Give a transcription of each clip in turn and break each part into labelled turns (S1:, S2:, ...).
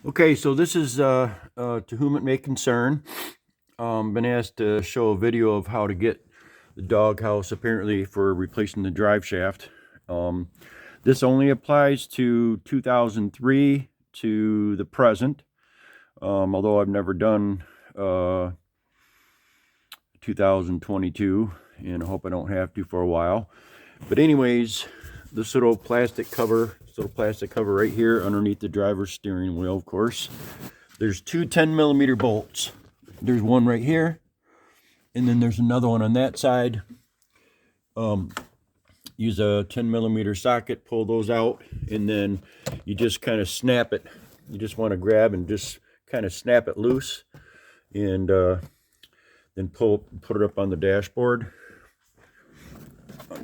S1: Okay, so this is to whom it may concern. Been asked to show a video of how to get the doghouse apparently for replacing the drive shaft. This only applies to 2003 to the present, although I've never done 2022, and I hope I don't have to for a while. But anyways, this little plastic cover right here underneath the driver's steering wheel, of course. There's two 10mm bolts. There's one right here, and then there's another one on that side. Use a 10mm socket, pull those out, and then you just kind of snap it. You just want to grab and just kind of snap it loose, and then put it up on the dashboard.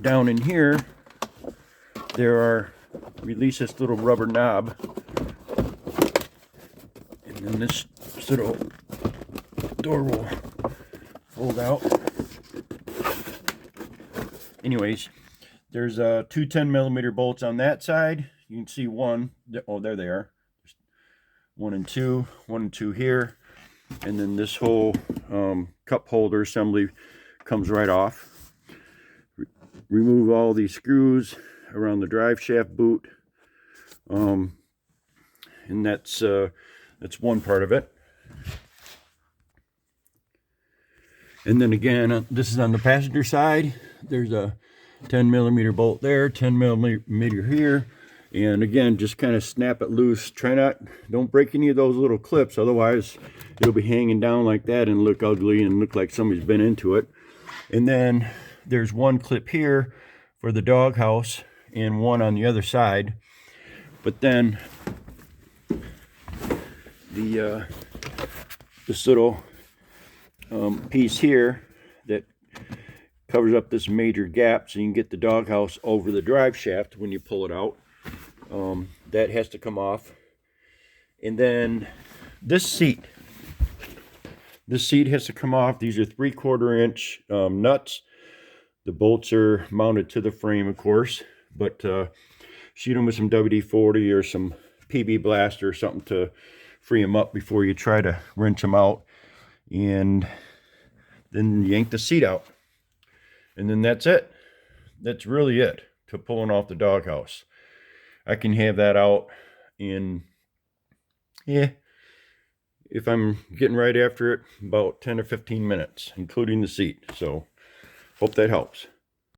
S1: Down in here, release this little rubber knob, and then this little door will fold out. Anyways, there's two 10mm bolts on that side. You can see one. Oh, there they are. There's one and two here, and then this whole cup holder assembly comes right off. Remove all these screws around the drive shaft boot, and that's one part of it. And then again, this is on the passenger side. There's a 10mm bolt there, 10mm here, and again, just kind of snap it loose. Don't break any of those little clips, otherwise it'll be hanging down like that and look ugly and look like somebody's been into it. And then there's one clip here for the doghouse and one on the other side. But then this little piece here that covers up this major gap so you can get the doghouse over the drive shaft when you pull it out. That has to come off. And then this seat has to come off. These are 3/4 inch nuts. The bolts are mounted to the frame, of course, but shoot them with some WD-40 or some PB Blaster or something to free them up before you try to wrench them out. And then yank the seat out. And then that's it. That's really it to pulling off the doghouse. I can have that out in, if I'm getting right after it, about 10 or 15 minutes, including the seat. So hope that helps.